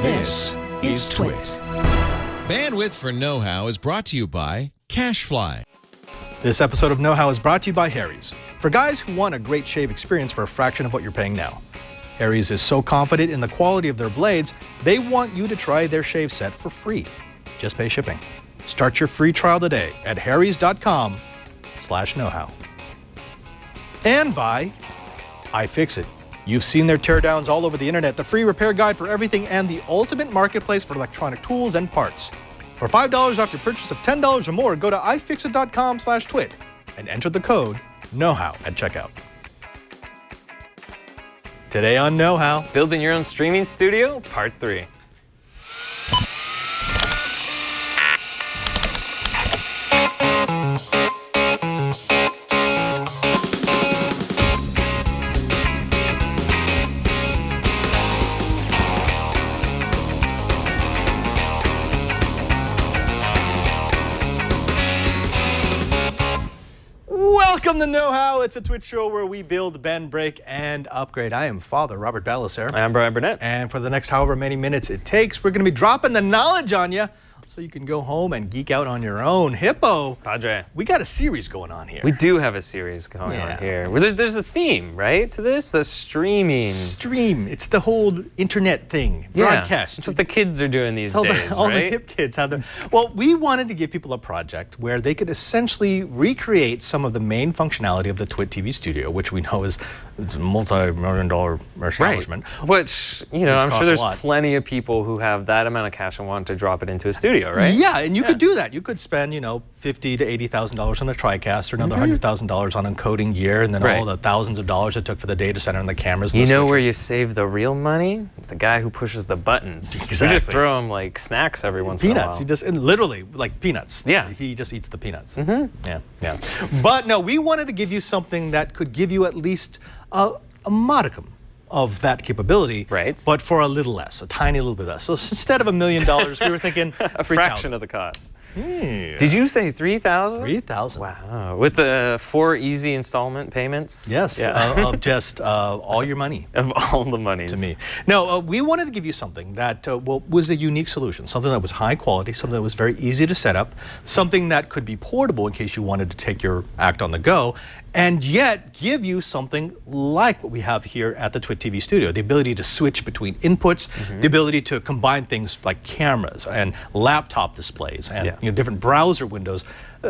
This is Twit. Bandwidth for Know-How is brought to you by CashFly. This episode of Know-How is brought to you by Harry's. For guys who want a great shave experience for a fraction of what you're paying now. Harry's is so confident in the quality of their blades, they want you to try their shave set for free. Just pay shipping. Start your free trial today at harrys.com/knowhow. And by iFixit. You've seen their teardowns all over the internet, the free repair guide for everything, and the ultimate marketplace for electronic tools and parts. For $5 off your purchase of $10 or more, go to iFixit.com/twit and enter the code KNOWHOW at checkout. Today on Know-How, Building your own streaming studio, part 3. Welcome to Know-How. It's a Twitch show where we build, bend, break, and upgrade. I am Father Robert Balliser. I'm Brian Burnett. And for the next however many minutes it takes, we're going to be dropping the knowledge on you so you can go home and geek out on your own. Hippo, Padre. we got a series going on here. We do have a series going on here. Well, there's a theme, right, to this? The streaming. Stream. It's the whole internet thing. Broadcast. That's what the kids are doing these days, right? All the hip kids have them. Well, we wanted to give people a project where they could essentially recreate some of the main functionality of the Twit TV studio, which we know is it's a multi-million-dollar establishment. Right. Which, you know, I'm sure there's plenty of people who have that amount of cash and want to drop it into a studio, right? Yeah, and you could do that. You could spend, you know, $50,000 to $80,000 on a TriCast or another $100,000 on encoding gear, and then all the thousands of dollars it took for the data center and the cameras. And you know where you save the real money? It's the guy who pushes the buttons. Exactly. We just throw him like snacks every once in a while. Peanuts. He just, and literally, like peanuts. Yeah. He just eats the peanuts. Yeah. But no, we wanted to give you something that could give you at least a modicum of that capability, right? But for a little less, a tiny little bit less. So instead of $1 million, we were thinking a fraction of the cost. Yeah. Did you say 3,000? 3,000. Wow, with the 4 easy installment payments. Yes, of just all your money. Of all the monies. To me. No, we wanted to give you something that was a unique solution, something that was high quality, something that was very easy to set up, something that could be portable in case you wanted to take your act on the go, and yet give you something like what we have here at the Twit TV studio, the ability to switch between inputs, the ability to combine things like cameras and laptop displays and different browser windows.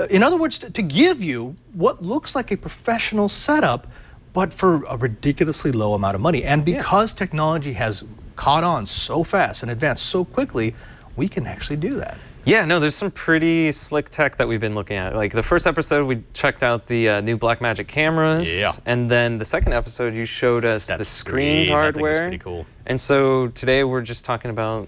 In other words, to give you what looks like a professional setup, but for a ridiculously low amount of money. And because technology has caught on so fast and advanced so quickly, we can actually do that. Yeah, no, there's some pretty slick tech that we've been looking at. Like the first episode, we checked out the new Blackmagic cameras. Yeah. And then the second episode, you showed us the screens hardware. That's pretty cool. And so today we're just talking about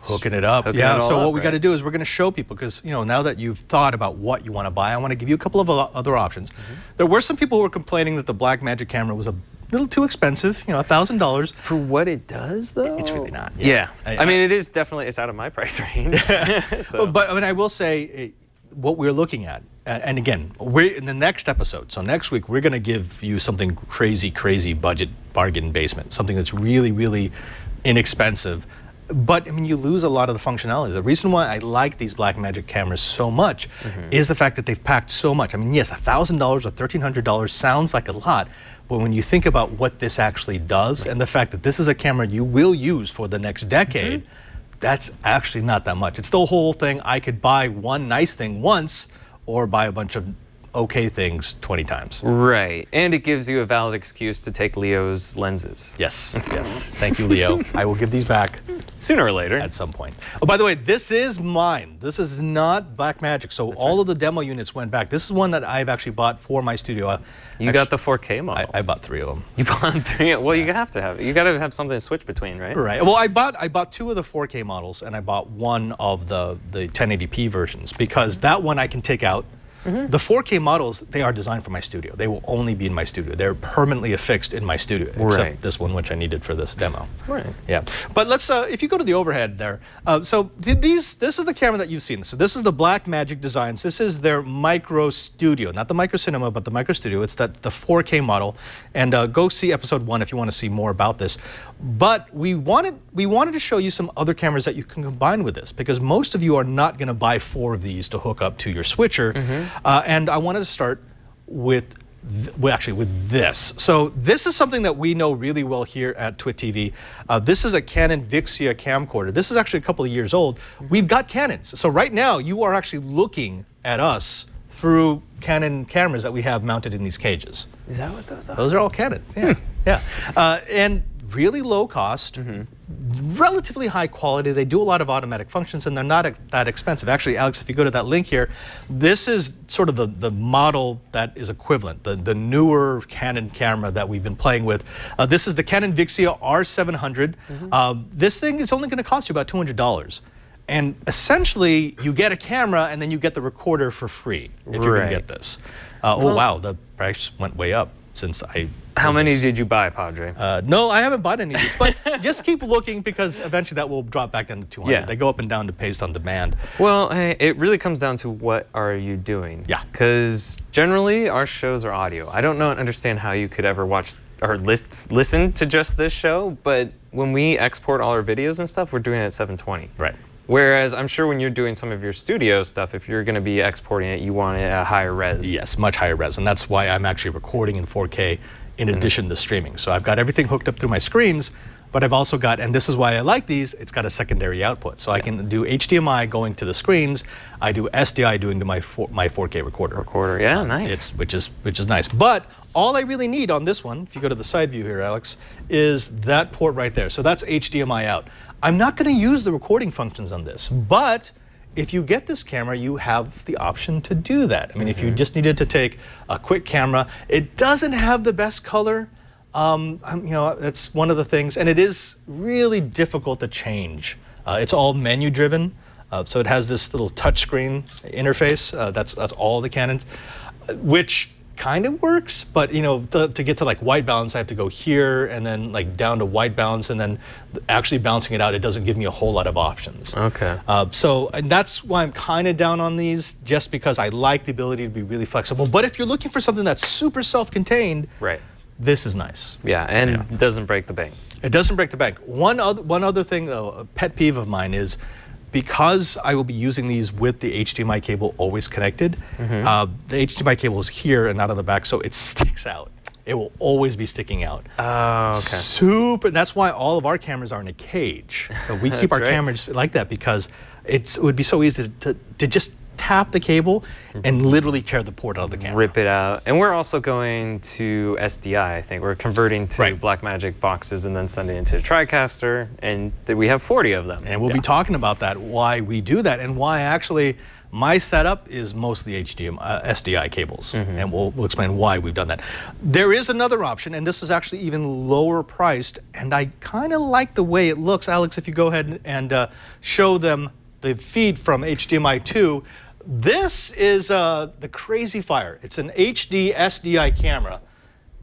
hooking it up. So what we got to do is we're going to show people, because, you know, now that you've thought about what you want to buy, I want to give you a couple of other options. There were some people who were complaining that the Blackmagic camera was a little too expensive, you know, $1,000. For what it does, though? It's really not. Yeah. I mean, it is definitely, it's out of my price range. But I mean, I will say what we're looking at, and again, we're in the next episode. So next week, we're going to give you something crazy budget bargain basement, something that's really, really inexpensive. But I mean, you lose a lot of the functionality. The reason why I like these Blackmagic cameras so much is the fact that they've packed so much. I mean, yes, $1,000 or $1,300 sounds like a lot, but when you think about what this actually does and the fact that this is a camera you will use for the next decade, that's actually not that much. It's the whole thing. I could buy one nice thing once or buy a bunch of okay things 20 times. Right, and it gives you a valid excuse to take Leo's lenses. Yes. Thank you, Leo. I will give these back. Sooner or later. At some point. Oh, by the way, this is mine. This is not Blackmagic. So all of the demo units went back. This is one that I've actually bought for my studio. You got the 4K model. I bought 3 of them. You bought 3? Well, you have to have it. You got to have something to switch between, right? Right. Well, I bought 2 of the 4K models, and I bought one of the 1080p versions, because that one I can take out. The 4K models, they are designed for my studio. They will only be in my studio. They're permanently affixed in my studio, except this one, which I needed for this demo. Right. Yeah. But let's, if you go to the overhead there, this is the camera that you've seen. So this is the Blackmagic Designs. This is their Micro Studio, not the Micro Cinema, but the Micro Studio. It's the 4K model. And go see episode 1 if you want to see more about this. But we wanted to show you some other cameras that you can combine with this, because most of you are not going to buy 4 of these to hook up to your switcher. And I wanted to start with with this. So this is something that we know really well here at Twit TV. This is a Canon Vixia camcorder. This is actually a couple of years old. We've got Canons. So right now you are actually looking at us through Canon cameras that we have mounted in these cages. Is that what those are? Those are all Canon. Yeah. Yeah. And really low cost, relatively high quality. They do a lot of automatic functions, and they're not that expensive. Actually, Alex, if you go to that link here, this is sort of the model that is equivalent, the newer Canon camera that we've been playing with. This is the Canon Vixia R700. This thing is only going to cost you about $200. And essentially, you get a camera, and then you get the recorder for free if you're going to get this. Oh, wow, the price went way up since I... How many did you buy, Padre? No, I haven't bought any of these, but just keep looking, because eventually that will drop back down to 200. Yeah. They go up and down based on demand. Well, hey, it really comes down to what are you doing. Yeah. Because generally our shows are audio. I don't understand how you could ever watch or listen to just this show, but when we export all our videos and stuff, we're doing it at 720. Right. Whereas I'm sure when you're doing some of your studio stuff, if you're going to be exporting it, you want it at a higher res. Yes, much higher res, and that's why I'm actually recording in 4K in addition to streaming. So I've got everything hooked up through my screens, but I've also got, and this is why I like these, it's got a secondary output. So I can do HDMI going to the screens. I do SDI doing to my 4K recorder. Yeah, nice. Which is nice. But all I really need on this one, if you go to the side view here, Alex, is that port right there. So that's HDMI out. I'm not going to use the recording functions on this, but if you get this camera, you have the option to do that. I mean, if you just needed to take a quick camera, it doesn't have the best color. That's one of the things, and it is really difficult to change. It's all menu driven, so it has this little touchscreen interface. That's all the Canons, which kind of works, but to get to like white balance, I have to go here and then like down to white balance, and then actually balancing it out, it doesn't give me a whole lot of options. Okay. And that's why I'm kind of down on these, just because I like the ability to be really flexible. But if you're looking for something that's super self-contained, right, this is nice. Yeah, and it doesn't break the bank. It doesn't break the bank. One other thing, though, a pet peeve of mine is, because I will be using these with the HDMI cable always connected, the HDMI cable is here and not on the back, so it sticks out. It will always be sticking out. Oh, okay. Super. That's why all of our cameras are in a cage. We keep our cameras like that, because it would be so easy to just tap the cable and literally tear the port out of the camera. Rip it out. And we're also going to SDI, I think. We're converting to Blackmagic boxes and then sending it to a TriCaster, and we have 40 of them. And we'll be talking about that, why we do that, and why actually my setup is mostly SDI cables, and we'll explain why we've done that. There is another option, and this is actually even lower priced, and I kind of like the way it looks. Alex, if you go ahead and show them the feed from HDMI 2, this is the Crazy Fire. It's an HD SDI camera.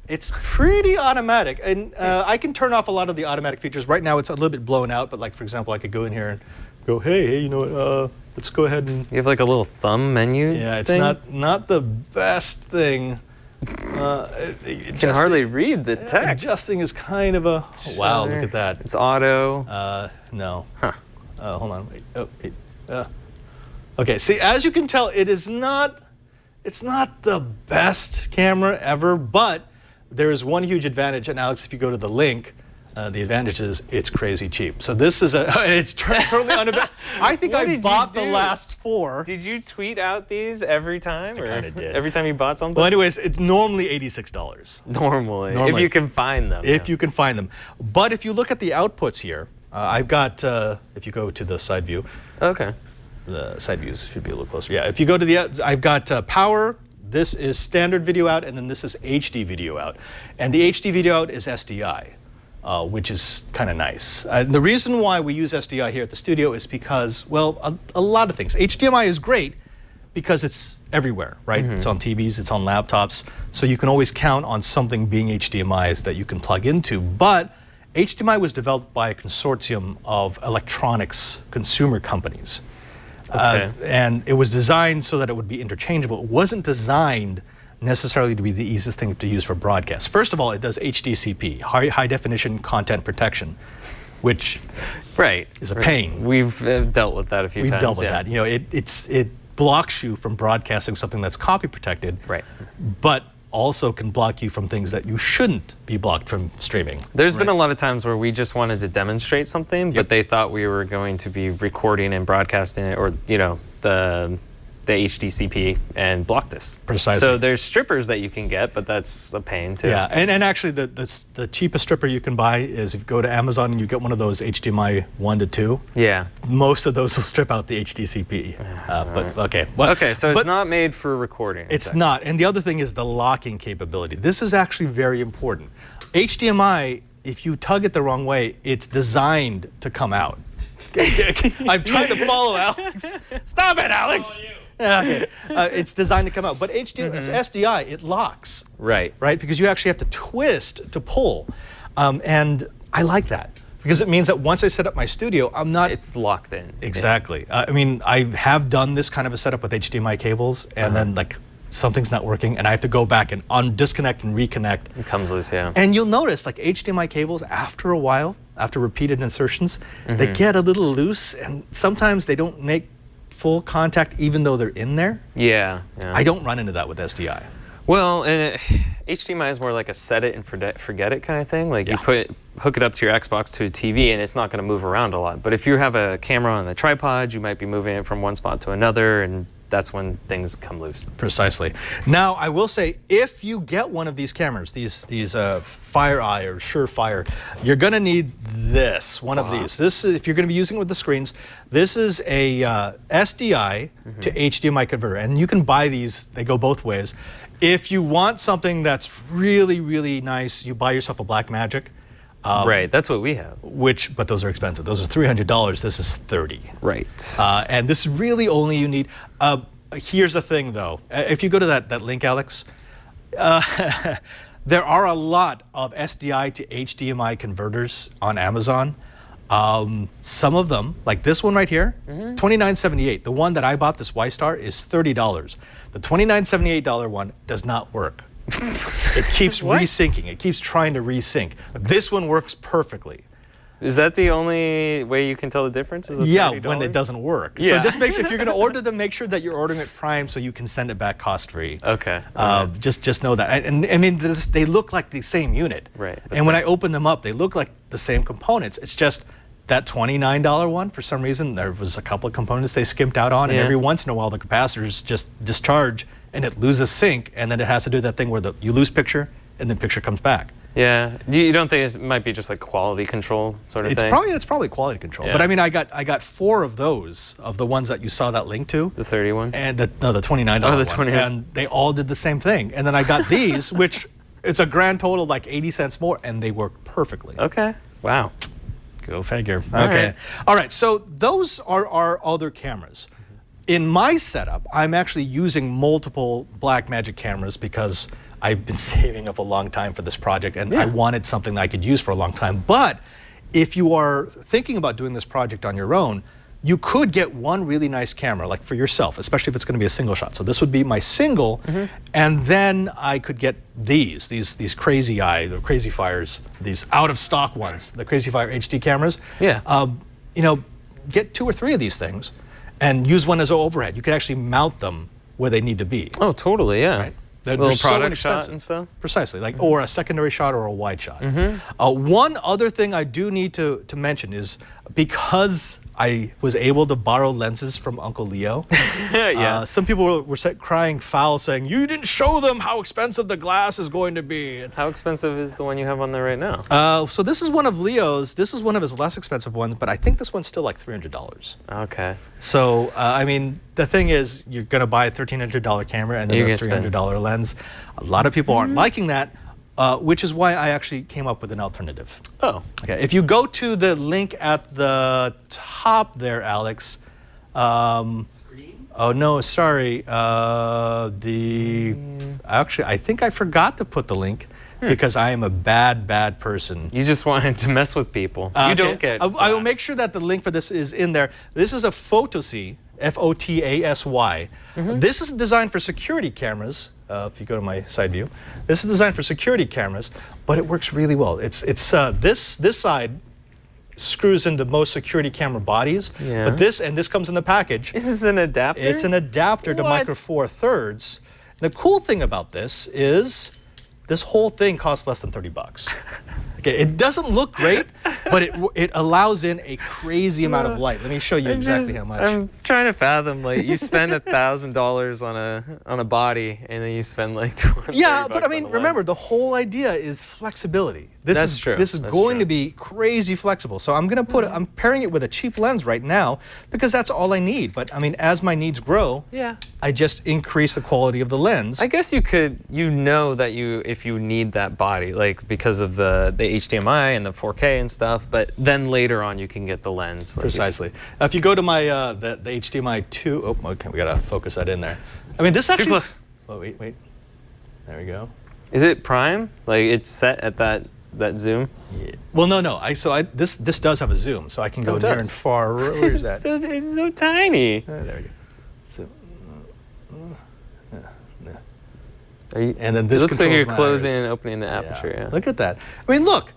It's pretty automatic, and I can turn off a lot of the automatic features. Right now it's a little bit blown out, but like, for example, I could go in here and go, hey, you know what, let's go ahead and... You have like a little thumb menu it's thing? not the best thing. You can hardly read the text. Adjusting is kind of a... Wow, look at that. It's auto. No. Huh. Hold on, wait. Oh, wait. Okay, see, as you can tell, it's not the best camera ever, but there is one huge advantage, and Alex, if you go to the link, the advantage is it's crazy cheap. So this is and it's totally unavailable. I think I bought the last 4. Did you tweet out these every time? I kind of did. Every time you bought something? Well, anyways, it's normally $86. Normally. If you can find them. If you can find them. But if you look at the outputs here, I've got, if you go to the side view. Okay. The side views should be a little closer. Yeah, if you go to the, I've got power. This is standard video out, and then this is HD video out. And the HD video out is SDI, which is kind of nice. The reason why we use SDI here at the studio is because, well, a lot of things. HDMI is great because it's everywhere, right? It's on TVs, it's on laptops, so you can always count on something being HDMIs that you can plug into. But HDMI was developed by a consortium of electronics consumer companies. And it was designed so that it would be interchangeable. It wasn't designed necessarily to be the easiest thing to use for broadcast. First of all, it does HDCP, high definition content protection, which is a pain. We've dealt with that a few times. We've dealt with that. You know, it blocks you from broadcasting something that's copy protected, but also can block you from things that you shouldn't be blocked from streaming. There's been a lot of times where we just wanted to demonstrate something, but they thought we were going to be recording and broadcasting it, or the HDCP, and blocked us. Precisely. So there's strippers that you can get, but that's a pain too. Yeah, and actually the cheapest stripper you can buy is if you go to Amazon and you get one of those HDMI 1 to 2. Yeah. Most of those will strip out the HDCP. But okay. Well, okay, so it's not made for recording. It's not. And the other thing is the locking capability. This is actually very important. HDMI, if you tug it the wrong way, it's designed to come out. I'm trying to follow Alex. Stop it, Alex. Okay. It's designed to come out, but SDI, it locks. Right. Because you actually have to twist to pull, and I like that because it means that once I set up my studio, I'm not. It's locked in. Exactly. I mean, I have done this kind of a setup with HDMI cables, and then like something's not working, and I have to go back and disconnect and reconnect. It comes loose, yeah. And you'll notice, like HDMI cables, after a while, after repeated insertions, they get a little loose, and sometimes they don't make full contact even though they're in there. Yeah. I don't run into that with SDI. Well, HDMI is more like a set it and forget it kind of thing. Like you hook it up to your Xbox to a TV and it's not going to move around a lot. But if you have a camera on the tripod, you might be moving it from one spot to another, and that's when things come loose. Precisely. Now, I will say, if you get one of these cameras, these FireEye or Surefire, you're going to need one of these. This, if you're going to be using it with the screens, this is a SDI to HDMI converter, and you can buy these. They go both ways. If you want something that's really, really nice, you buy yourself a Blackmagic. Right, that's what we have. But those are expensive. Those are $300. This is $30. Right. And this is really only you need. Here's the thing, though. If you go to that link, Alex, there are a lot of SDI to HDMI converters on Amazon. Some of them, like this one right here, $29.78. The one that I bought, this Y-Star, is $30. The $29.78 one does not work. It keeps resyncing. It keeps trying to resync. This one works perfectly. Is that the only way you can tell the difference? Is $30? When it doesn't work. So just make sure, if you're going to order them, make sure that you're ordering it prime so you can send it back cost-free. Okay. Just know that. And I mean, they look like the same unit. Right. And when I open them up, they look like the same components. It's just that $29 one, for some reason, there was a couple of components they skimped out on, and every once in a while the capacitors just discharge and it loses sync, and then it has to do that thing where you lose picture and then picture comes back. Yeah. You don't think it might be just like quality control sort of thing? It's probably quality control. Yeah. But I mean, I got 4 of those, of the ones that you saw that link to. The 30 one? And the $29 one. The 29. And they all did the same thing. And then I got these, which it's a grand total of like 80 cents more, and they work perfectly. Okay. Wow. Go figure. Okay. All right. So those are our other cameras. In my setup, I'm actually using multiple Blackmagic cameras because I've been saving up a long time for this project, and I wanted something that I could use for a long time. But if you are thinking about doing this project on your own, you could get one really nice camera, like for yourself, especially if it's going to be a single shot. So this would be my single, and then I could get these Crazy Eye, the Crazy Fires, these out of stock ones, the Crazy Fire HD cameras. Yeah. You know, get 2 or 3 of these things, and use one as an overhead. You can actually mount them where they need to be. Oh, totally. Yeah. Right? Little product shot and stuff? Precisely, like or a secondary shot or a wide shot. One other thing I do need to mention is because I was able to borrow lenses from Uncle Leo. Some people were crying foul, saying, "You didn't show them how expensive the glass is going to be." How expensive is the one you have on there right now? So this is one of Leo's. This is one of his less expensive ones, but I think this one's still like $300. Okay. So, I mean, the thing is, you're going to buy a $1,300 camera and then a $300 lens. A lot of people aren't liking that. Which is why I actually came up with an alternative. Oh. Okay. If you go to the link at the top there, Alex. Oh no, sorry. Actually, I think I forgot to put the link because I am a bad person. You just wanted to mess with people. You don't get. I will make sure that the link for this is in there. This is a Fotasy, F-O-T-A-S-Y. This is designed for security cameras. If you go to my side view, this is designed for security cameras, but it works really well. This side screws into most security camera bodies, but this comes in the package. This is an adapter? It's an adapter to Micro Four Thirds. The cool thing about this is this whole thing costs less than $30. Okay, it doesn't look great, but it allows in a crazy amount of light. Let me show you exactly how much. I'm trying to fathom, like, you spend $1,000 on a body, and then you spend like $230. Yeah, but I mean, remember, the whole idea is flexibility. That's true. This is going to be crazy flexible. So I'm I'm pairing it with a cheap lens right now because that's all I need. But I mean, as my needs grow, I just increase the quality of the lens. I guess you could, that if you need that body, like because of the HDMI and the 4K and stuff, but then later on you can get the lens. Like Precisely. If you go to my the HDMI 2, okay, we gotta focus that in there. I mean, this actually. Too close. Oh wait. There we go. Is it prime? Like it's set at that zoom? Yeah. Well, no. This does have a zoom, so I can go near and far. Where is that? It's so tiny. There we go. So. And then this looks like you're closing and opening the aperture. Yeah. Look at that. I mean, look.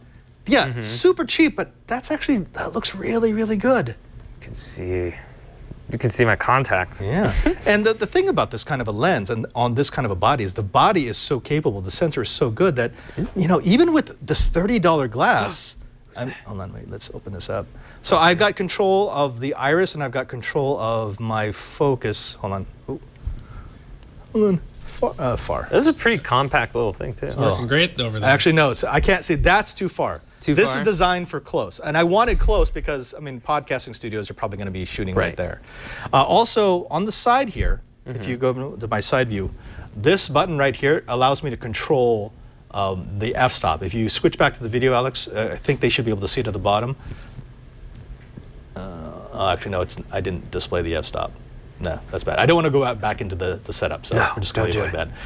Yeah, super cheap, but that looks really, really good. You can see my contact. Yeah. And the thing about this kind of a lens and on this kind of a body is the body is so capable, the sensor is so good that, even with this $30 glass, hold on, wait, let's open this up. So I've got control of the iris and I've got control of my focus. Hold on. Ooh. Hold on. Far. This is a pretty compact little thing too. It's working great over there. Actually, no, I can't see. That's too far. This far? Is designed for close, and I wanted close because I mean, podcasting studios are probably going to be shooting right there. Also, on the side here, if you go to my side view, this button right here allows me to control the f-stop. If you switch back to the video, Alex, I think they should be able to see it at the bottom. Actually, no, I didn't display the f-stop. No, that's bad. I don't want to go back into the setup, so we're just going to leave it like that.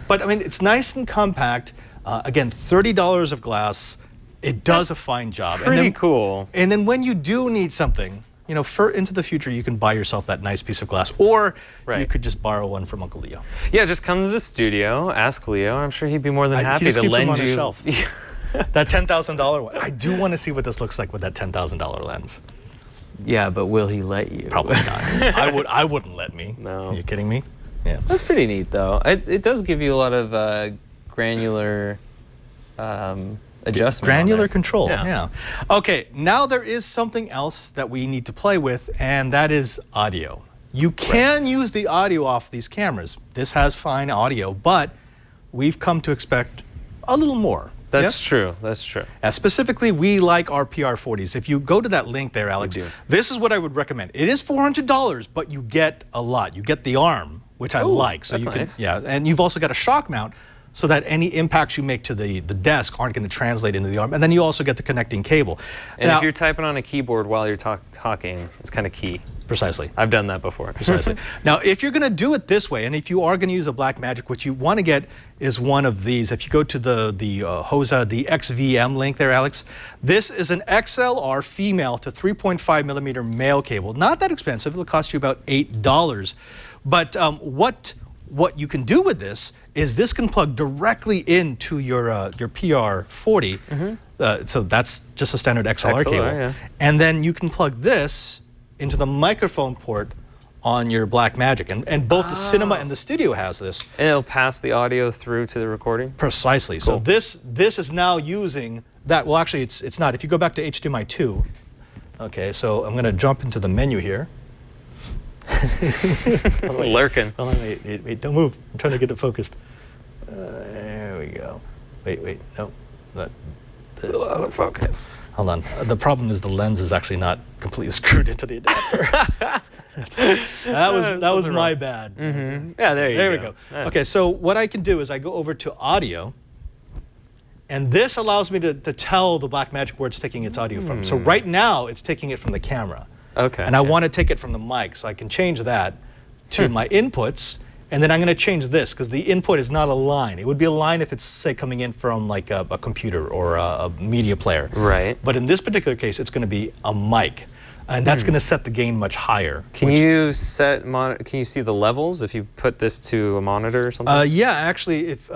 But I mean, it's nice and compact. Again, $30 of glass. It does a fine job. Pretty cool. And then when you do need something, into the future, you can buy yourself that nice piece of glass, or you could just borrow one from Uncle Leo. Yeah, just come to the studio, ask Leo. I'm sure he'd be more than happy to lend you. Shelf. That $10,000 one. I do want to see what this looks like with that $10,000 lens. Yeah, but will he let you? Probably not. I wouldn't let me. No. Are you kidding me? Yeah. That's pretty neat, though. It does give you a lot of granular adjustment. Granular control. Yeah. Okay. Now there is something else that we need to play with, and that is audio. You can use the audio off these cameras. This has fine audio, but we've come to expect a little more. That's true. That's true. Specifically, we like our PR40s. If you go to that link there, Alex, this is what I would recommend. It is $400, but you get a lot. You get the arm, which I like. So that's nice. And you've also got a shock mount so that any impacts you make to the desk aren't going to translate into the arm. And then you also get the connecting cable. And now, if you're typing on a keyboard while you're talking, it's kind of key. Precisely. I've done that before. Precisely. Now, if you're going to do it this way, and if you are going to use a Blackmagic, what you want to get is one of these. If you go to the HOSA, the XVM link there, Alex, this is an XLR female to 3.5 millimeter male cable. Not that expensive. It'll cost you about $8. But what you can do with this is this can plug directly into your PR40. So that's just a standard XLR cable. Yeah. And then you can plug this into the microphone port on your Blackmagic. And both the cinema and the studio has this. And it'll pass the audio through to the recording? Precisely. Cool. So this is now using that. Well, actually, it's not. If you go back to HDMI 2, okay, so I'm going to jump into the menu here. Lurking. Hold on, wait, don't move. I'm trying to get it focused. There we go. Wait, no. Out of focus. Hold on. The problem is the lens is actually not completely screwed into the adapter. that was my bad. Yeah, there we go. Okay, so what I can do is I go over to audio, and this allows me to tell the Blackmagic where it's taking its audio from. So right now, it's taking it from the camera. Okay. And I want to take it from the mic, so I can change that to my inputs, and then I'm going to change this because the input is not a line. It would be a line if it's, say, coming in from like a computer or a media player. Right. But in this particular case, it's going to be a mic. And that's going to set the gain much higher. Can you see the levels if you put this to a monitor or something? Yeah, actually, if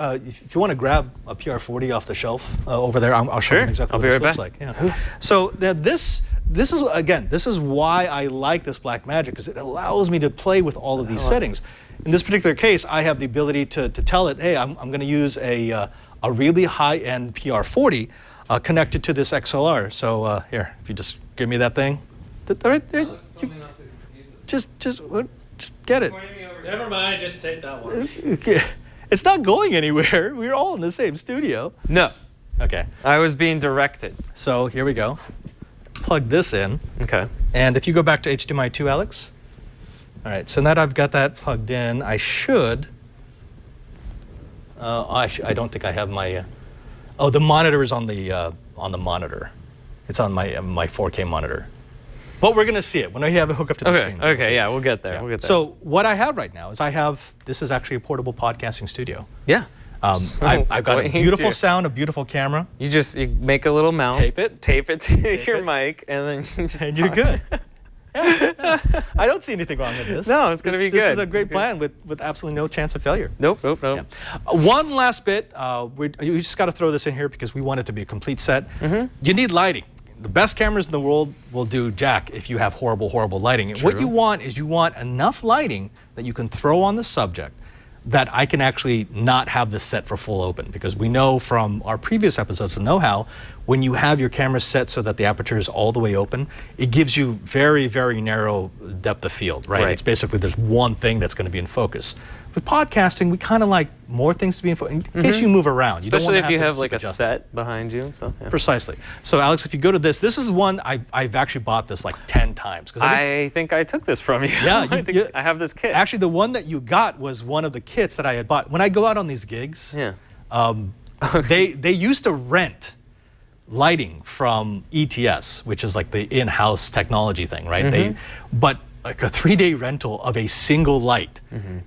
you want to grab a PR40 off the shelf over there, I'll show you exactly what this looks like. Yeah. So this is why I like this Blackmagic, because it allows me to play with all of these settings. In this particular case, I have the ability to tell it, hey, I'm going to use a really high-end PR40 connected to this XLR. So here, if you just give me that thing. Right there. Just get it. Never mind, just take that one. It's not going anywhere. We're all in the same studio. No. Okay. I was being directed. So here we go. Plug this in. Okay. And if you go back to HDMI 2, Alex. All right. So now that I've got that plugged in, I should. I don't think I have my. Oh, the monitor is on the monitor. It's on my 4K monitor. But we're going to see it when I have it hooked up to the screen. Okay, yeah, we'll get there. Yeah. We'll get there. So what I have right now is this is actually a portable podcasting studio. Yeah. I've got a beautiful sound, a beautiful camera. You make a little mount. Tape it to your mic, and then you just and you're good. Yeah. I don't see anything wrong with this. No, it's going to be good. This is a great plan with absolutely no chance of failure. Nope. Yeah. One last bit. We just got to throw this in here because we want it to be a complete set. You need lighting. The best cameras in the world will do jack if you have horrible, horrible lighting. And what you want is enough lighting that you can throw on the subject that I can actually not have this set for full open, because we know from our previous episodes of Know-How, when you have your camera set so that the aperture is all the way open, it gives you very, very narrow depth of field, right? It's basically there's one thing that's going to be in focus. With podcasting, we kind of like more things to be in focus in case you move around. Especially if you have like a set behind you and stuff. Yeah. Precisely. So Alex, if you go to this is one I've actually bought this like 10 times. I think I took this from you. Yeah, I have this kit. Actually, the one that you got was one of the kits that I had bought. When I go out on these gigs, they used to rent lighting from ETS, which is like the in-house technology thing, right? But like a 3-day rental of a single light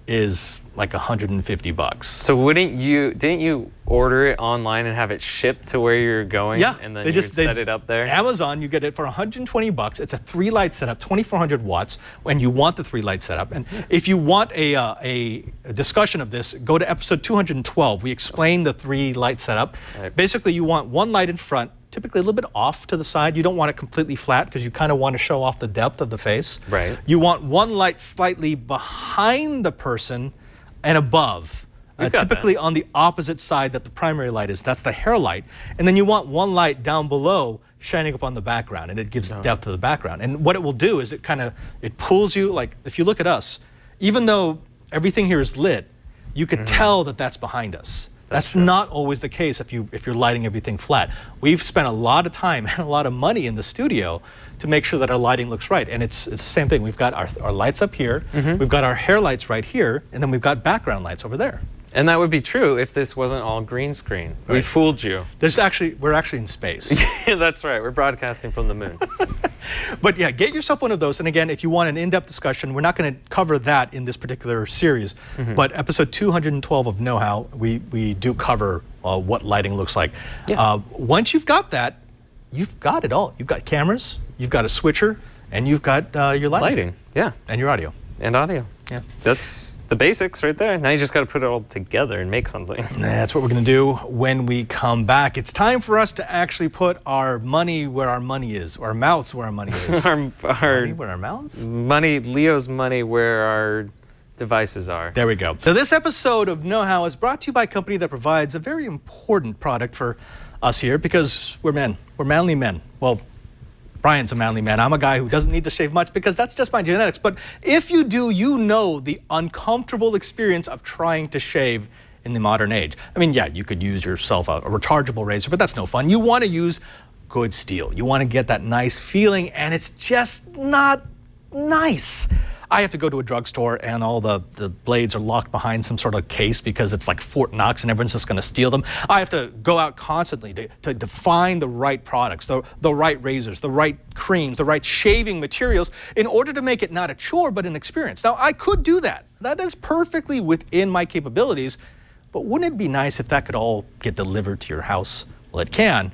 is like $150. So didn't you order it online and have it shipped to where you're going? Yeah, and then you set it up there? Amazon, you get it for $120. It's a 3-light setup, 2,400 watts, when you want the 3-light setup. And if you want a discussion of this, go to episode 212. We explain the 3-light setup. Right. Basically, you want one light in front, typically a little bit off to the side. You don't want it completely flat because you kind of want to show off the depth of the face. Right. You want one light slightly behind the person and above. Typically on the opposite side that the primary light is. That's the hair light. And then you want one light down below shining up on the background, and it gives depth to the background. And what it will do is it pulls you, like if you look at us, even though everything here is lit, you could tell that that's behind us. That's not always the case if you're lighting everything flat. We've spent a lot of time and a lot of money in the studio to make sure that our lighting looks right. And it's the same thing. We've got our lights up here, we've got our hair lights right here, and then we've got background lights over there. And that would be true if this wasn't all green screen. Right. We fooled you. We're actually in space. That's right. We're broadcasting from the moon. But yeah, get yourself one of those. And again, if you want an in-depth discussion, we're not going to cover that in this particular series. But episode 212 of Know-How, we do cover what lighting looks like. Yeah. Once you've got that, you've got it all. You've got cameras, you've got a switcher, and you've got your lighting. Yeah. And your audio. And audio. Yeah. That's the basics right there. Now you just got to put it all together and make something. That's what we're going to do when we come back. It's time for us to actually put our money where our money is, or our mouths where our money is. Money where our mouths? Leo's money where our devices are. There we go. So this episode of Know-How is brought to you by a company that provides a very important product for us here, because we're men. We're manly men. Well, Brian's a manly man. I'm a guy who doesn't need to shave much because that's just my genetics. But if you do, you know the uncomfortable experience of trying to shave in the modern age. I mean, yeah, you could use yourself a rechargeable razor, but that's no fun. You want to use good steel. You want to get that nice feeling, and it's just not nice. I have to go to a drugstore and all the blades are locked behind some sort of case because it's like Fort Knox and everyone's just going to steal them. I have to go out constantly to find the right products, the right razors, the right creams, the right shaving materials in order to make it not a chore but an experience. Now, I could do that. That is perfectly within my capabilities, but wouldn't it be nice if that could all get delivered to your house? Well, it can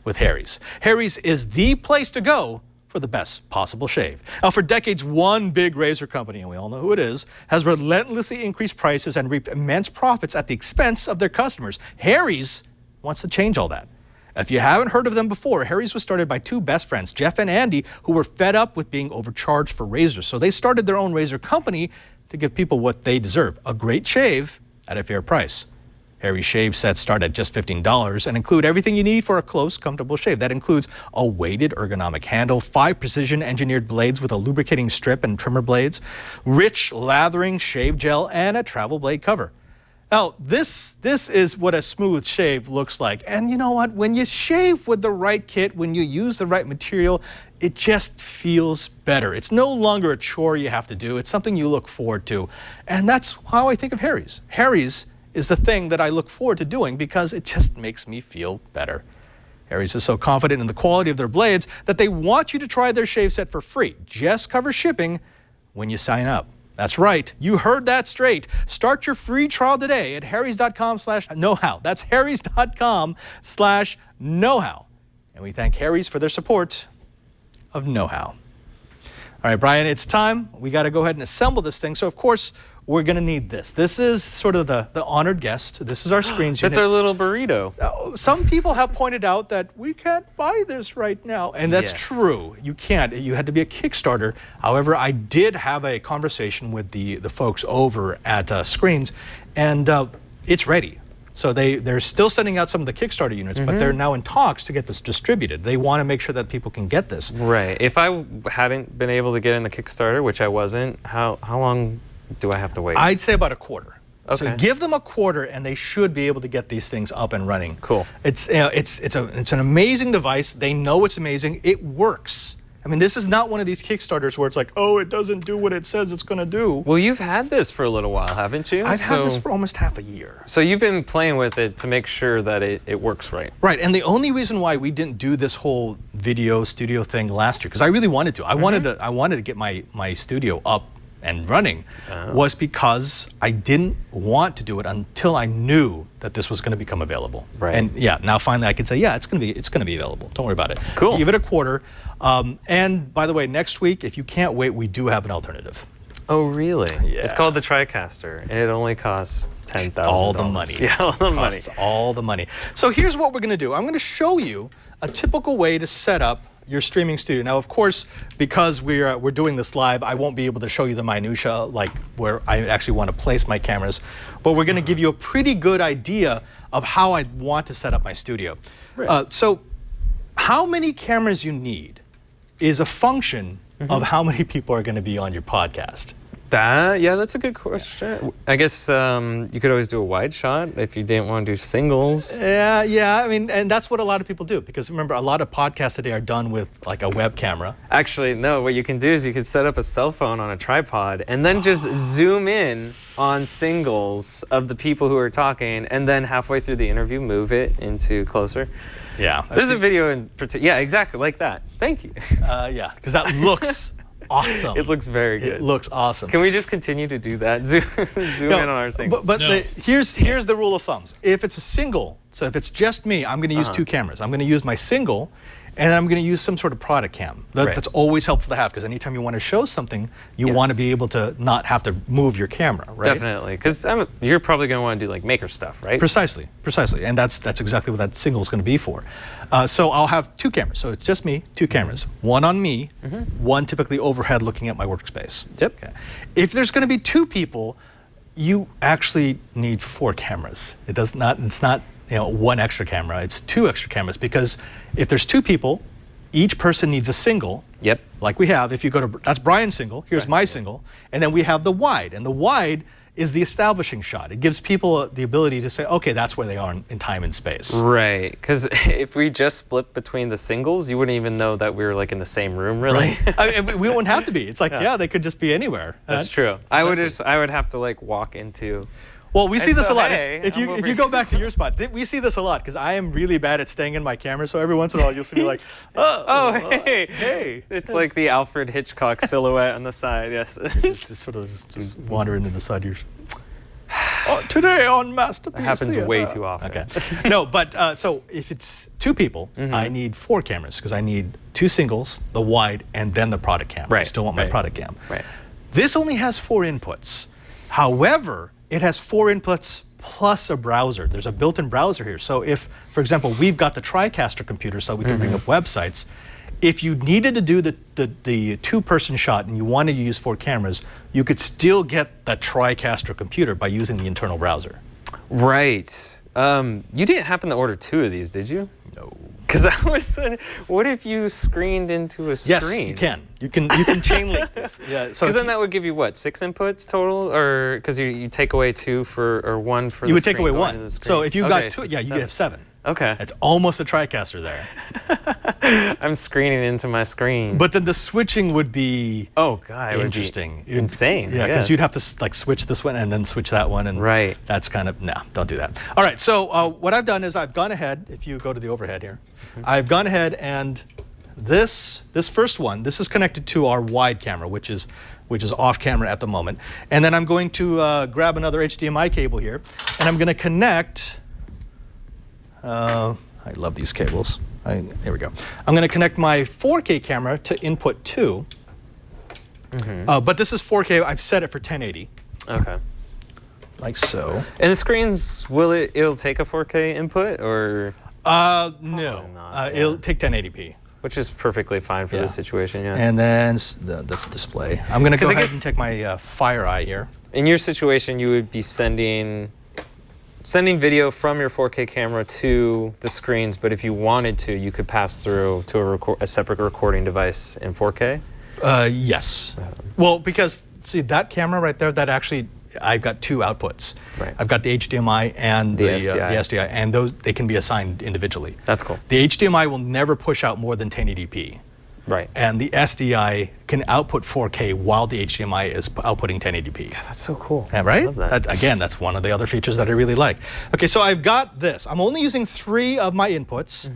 with Harry's. Harry's is the place to go for the best possible shave. Now, for decades, one big razor company, and we all know who it is, has relentlessly increased prices and reaped immense profits at the expense of their customers. Harry's wants to change all that. If you haven't heard of them before, Harry's was started by two best friends, Jeff and Andy, who were fed up with being overcharged for razors. So they started their own razor company to give people what they deserve, a great shave at a fair price. Harry's shave sets start at just $15 and include everything you need for a close, comfortable shave. That includes a weighted ergonomic handle, 5 precision-engineered blades with a lubricating strip and trimmer blades, rich lathering shave gel, and a travel blade cover. Now, this is what a smooth shave looks like. And you know what? When you shave with the right kit, when you use the right material, it just feels better. It's no longer a chore you have to do. It's something you look forward to. And that's how I think of Harry's. Harry's is the thing that I look forward to doing because it just makes me feel better. Harry's is so confident in the quality of their blades that they want you to try their shave set for free. Just cover shipping when you sign up. That's right. You heard that straight. Start your free trial today at harrys.com/knowhow. That's harrys.com/knowhow. And we thank Harry's for their support of Know-How. All right, Brian, it's time. We got to go ahead and assemble this thing. So, of course, we're going to need this. This is sort of the honored guest. This is our screens unit. That's our little burrito. Some people have pointed out that we can't buy this right now. And that's true. You can't. You had to be a Kickstarter. However, I did have a conversation with the folks over at Screens, and it's ready. So they're still sending out some of the Kickstarter units, but they're now in talks to get this distributed. They want to make sure that people can get this. Right. If I hadn't been able to get in the Kickstarter, which I wasn't, how long do I have to wait? I'd say about a quarter. Okay. So give them a quarter, and they should be able to get these things up and running. Cool. It's an amazing device. They know it's amazing. It works. I mean, this is not one of these Kickstarters where it's like, oh, it doesn't do what it says it's going to do. Well, you've had this for a little while, haven't you? I've had this for almost half a year. So you've been playing with it to make sure that it works right. Right, and the only reason why we didn't do this whole video studio thing last year, because I really wanted to. I wanted to get my studio up and running, was because I didn't want to do it until I knew that this was going to become available. Right. And yeah, now finally I can say, yeah, it's going to be available. Don't worry about it. Cool. Give it a quarter. And by the way, next week, if you can't wait, we do have an alternative. Oh, really? Yeah. It's called the TriCaster, and it only costs $10,000. All the money. Yeah, all the money. Costs all the money. So here's what we're going to do. I'm going to show you a typical way to set up your streaming studio. Now, of course, because we're doing this live, I won't be able to show you the minutia, like where I actually want to place my cameras, but we're going to give you a pretty good idea of how I want to set up my studio. Right. So how many cameras you need is a function of how many people are going to be on your podcast. That's a good question. I guess you could always do a wide shot if you didn't want to do singles. Yeah. I mean, and that's what a lot of people do, because remember, a lot of podcasts today are done with like a web camera. Actually, no. What you can do is you can set up a cell phone on a tripod and then just zoom in on singles of the people who are talking, and then halfway through the interview, move it into closer. Yeah. There's a video in particular. Yeah, exactly like that. Thank you. Yeah, because that looks awesome. It looks very good. It looks awesome. Can we just continue to do that? Zoom in on our singles. But here's the rule of thumbs. If it's a single, so if it's just me, I'm going to use 2 cameras. I'm going to use my single, and I'm going to use some sort of product cam. That's always helpful to have, because anytime you want to show something, you want to be able to not have to move your camera, right? Definitely, because you're probably going to want to do like maker stuff, right? Precisely, and that's exactly what that single is going to be for. So I'll have 2 cameras. So it's just me, 2 cameras. One on me, one typically overhead looking at my workspace. Yep. Okay. If there's going to be 2 people, you actually need 4 cameras. It's not 1 extra camera, it's 2 extra cameras, because if there's 2 people, each person needs a single. Yep. Like we have, if you go to, that's Brian's single, here's my single, and then we have the wide. And the wide is the establishing shot. It gives people the ability to say, okay, that's where they are in time and space. Right, because if we just flip between the singles, you wouldn't even know that we were like in the same room, really. Right. We don't have to be. It's like, yeah, they could just be anywhere. That's true. I would have to like walk into. Well, we see this a lot. Hey, if you go back to your spot, we see this a lot because I am really bad at staying in my camera. So every once in a while, you'll see me like, hey. It's like the Alfred Hitchcock silhouette on the side. Yes. just sort of just wander into the side. You're today on Masterpiece. It happens Theater. way too often. Okay. No, but so if it's 2 people, I need 4 cameras because I need 2 singles, the wide, and then the product cam. Right. I still want my product cam. Right. This only has 4 inputs. However, it has 4 inputs plus a browser. There's a built-in browser here. So if, for example, we've got the TriCaster computer so we can bring up websites, if you needed to do the 2-person shot and you wanted to use 4 cameras, you could still get the TriCaster computer by using the internal browser. Right. You didn't happen to order 2 of these, did you? No. Because I was saying, what if you screened into a screen? Yes, you can. You can chain link this. Yeah. Because then that would give you what, 6 inputs total, or because you take away 2 or 1 for you the would screen take away going 1. into the screen. So if you got 2, so yeah, you have 7. Okay. It's almost a TriCaster there. I'm screening into my screen. But then the switching would be interesting. It would be insane. Yeah, because you'd have to like switch this one and then switch that one, and that's kind of don't do that. All right, so what I've done is I've gone ahead. If you go to the overhead here, I've gone ahead and this first one, this is connected to our wide camera, which is off camera at the moment, and then I'm going to grab another HDMI cable here, and I'm going to connect. I love these cables. There we go. I'm going to connect my 4K camera to input 2. But this is 4K. I've set it for 1080. Okay. Like so. And the screens, it'll take a 4K input or? No. Not, It'll take 1080p. Which is perfectly fine for this situation, yeah. And then that's display. I'm going to go ahead and take my FireEye here. In your situation, you would be sending video from your 4K camera to the screens, but if you wanted to, you could pass through to a separate recording device in 4K? Yes. Well, because, see, that camera right there, that actually, I've got 2 outputs. Right. I've got the HDMI and the SDI, and those they can be assigned individually. That's cool. The HDMI will never push out more than 1080p. Right. And the SDI can output 4K while the HDMI is outputting 1080p. God, that's so cool. Yeah, right? I love that. Again, that's one of the other features that I really like. Okay, so I've got this. I'm only using 3 of my inputs.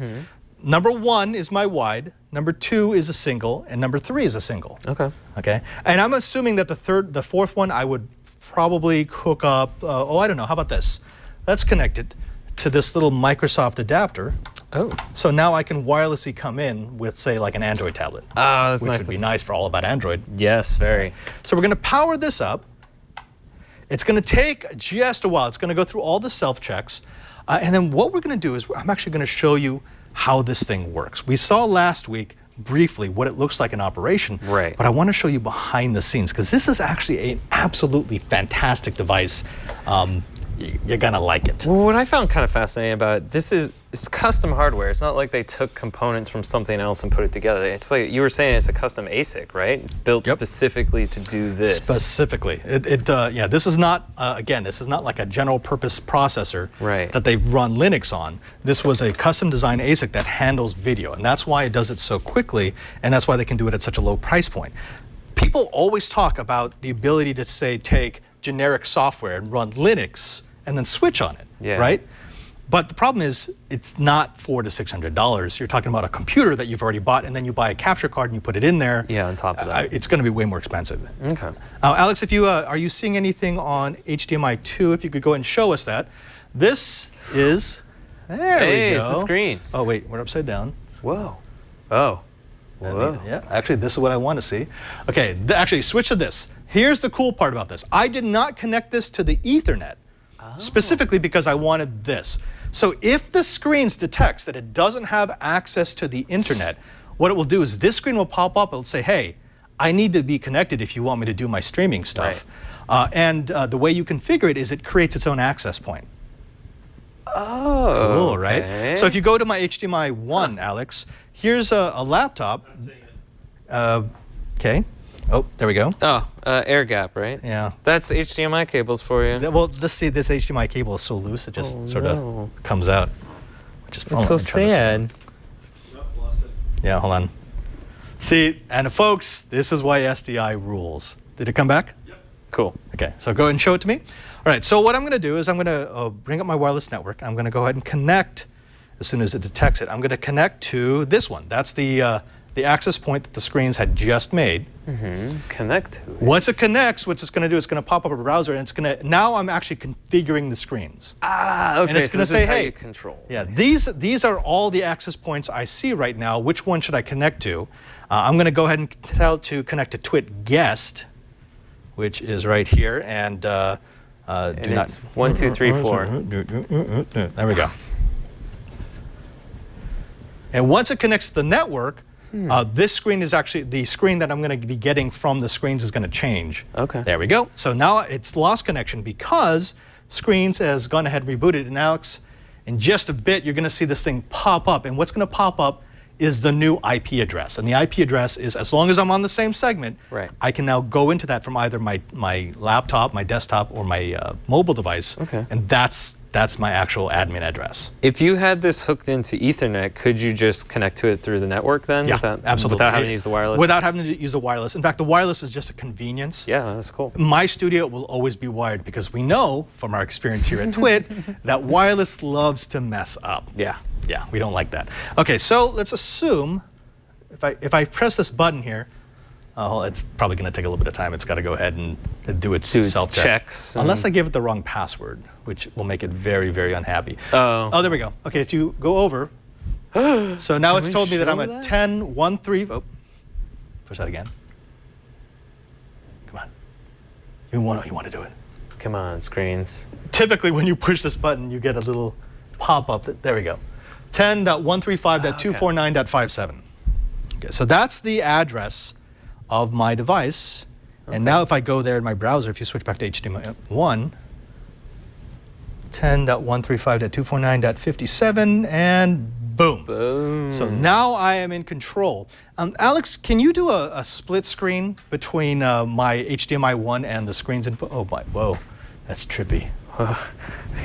Number 1 is my wide, number 2 is a single, and number 3 is a single. Okay. Okay, and I'm assuming that the 4th one I would probably hook up, I don't know, how about this? Let's connect it to this little Microsoft adapter. Oh. So now I can wirelessly come in with, say, like an Android tablet. Oh, that's which nice. Which would be nice for all about Android. Yes, very. So we're going to power this up. It's going to take just a while. It's going to go through all the self-checks. And then what we're going to do is I'm actually going to show you how this thing works. We saw last week briefly what it looks like in operation. Right. But I want to show you behind the scenes because this is actually an absolutely fantastic device. You're going to like it. Well, what I found kind of fascinating about it, it's custom hardware. It's not like they took components from something else and put it together. It's like you were saying, it's a custom ASIC, right? It's built specifically to do this. Specifically. Yeah, this is not, again, this is not like a general purpose processor that they've run Linux on. This was a custom designed ASIC that handles video, and that's why it does it so quickly, and that's why they can do it at such a low price point. People always talk about the ability to, say, take generic software and run Linux and then switch on it, right? But the problem is it's not $400 to $600. You're talking about a computer that you've already bought, and then you buy a capture card and you put it in there. Yeah, on top of that. It's going to be way more expensive. Okay. Alex, if you are you seeing anything on HDMI 2? If you could go ahead and show us that. This is, there we go. It's the screens. Oh, wait, we're upside down. Whoa. Oh. Whoa. Yeah, actually, this is what I want to see. Okay, actually, switch to this. Here's the cool part about this. I did not connect this to the Ethernet, specifically because I wanted this. So if the screen detects that it doesn't have access to the internet, what it will do is this screen will pop up. It'll say, hey, I need to be connected if you want me to do my streaming stuff. And the way you configure it is it creates its own access point. Oh, cool, right? So if you go to my HDMI 1, Alex, here's a laptop. Okay. Oh, there we go. Oh, Air gap, right? Yeah. That's HDMI cables for you. Well, let's see. This HDMI cable is so loose; it just sort of comes out, which is It's so sad. Nope, lost it. Yeah, hold on. See, and folks, this is why SDI rules. Did it come back? Yep. Cool. Okay, so go ahead and show it to me. All right, so what I'm going to do is I'm going to bring up my wireless network. I'm going to go ahead and connect as soon as it detects it. I'm going to connect to this one. That's the access point that the screens had just made. Connect to it. Once it connects, what it's going to do is going to pop up a browser, and it's going to, now I'm actually configuring the screens. Ah, okay. And it's So going to this say, is how hey, you control. yeah, these are all the access points I see right now. Which one should I connect to? I'm going to go ahead and tell to connect to Twit Guest, which is right here, and do not. 1, 2, 3, 4. There we go. And once it connects to the network, this screen is actually the screen that I'm going to be getting from the screens is going to change. Okay. There we go. So now it's lost connection because Screens has gone ahead and rebooted. And Alex, in just a bit, you're going to see this thing pop up. And what's going to pop up is the new IP address. And the IP address is, as long as I'm on the same segment, right, I can now go into that from either my laptop, my desktop, or my mobile device. Okay. And that's my actual admin address. If you had this hooked into Ethernet, could you just connect to it through the network then? Yeah, without, absolutely. Without having to use the wireless? Without having to use the wireless. In fact, the wireless is just a convenience. Yeah, that's cool. My studio will always be wired because we know from our experience here at Twit that wireless loves to mess up. Yeah. Yeah, we don't like that. Okay, so let's assume if I press this button here, it's probably going to take a little bit of time. It's got to go ahead and do its self-check. Checks. Unless I give it the wrong password, which will make it very, very unhappy. Oh, there we go. Okay, if you go over, so now it's told me that I'm at 10.1.3. Oh, push that again. Come on. You want to do it. come on, screens. Typically, when you push this button, you get a little pop-up. There we go. 10.135.249.57. Okay, so that's the address of my device. Okay. And now if I go there in my browser, if you switch back to HDMI 1, 10.135.249.57, and boom. Boom. So now I am in control. Alex, can you do a split screen between my HDMI 1 and the screen's input? Oh, my, whoa, that's trippy.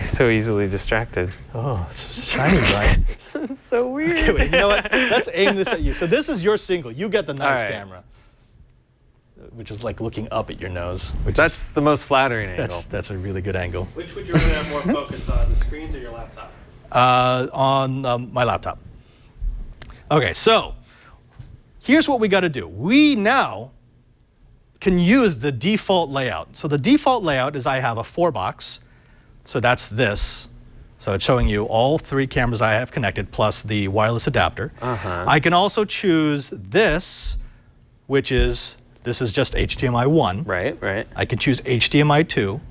So easily distracted. Oh, it's shiny, right? It's so weird. Okay, wait, you know what? Let's aim this at you. So this is your single. You get the nice camera, which is like looking up at your nose. That's the most flattering angle. That's a really good angle. Which would you rather have more focus on, the screens or your laptop? On my laptop. Okay, so here's what we got to do. We now can use the default layout. So the default layout is I have a 4-box. So that's this. So it's showing you all 3 cameras I have connected plus the wireless adapter. I can also choose this, which is, this is just HDMI 1. Right, right. I can choose HDMI 2.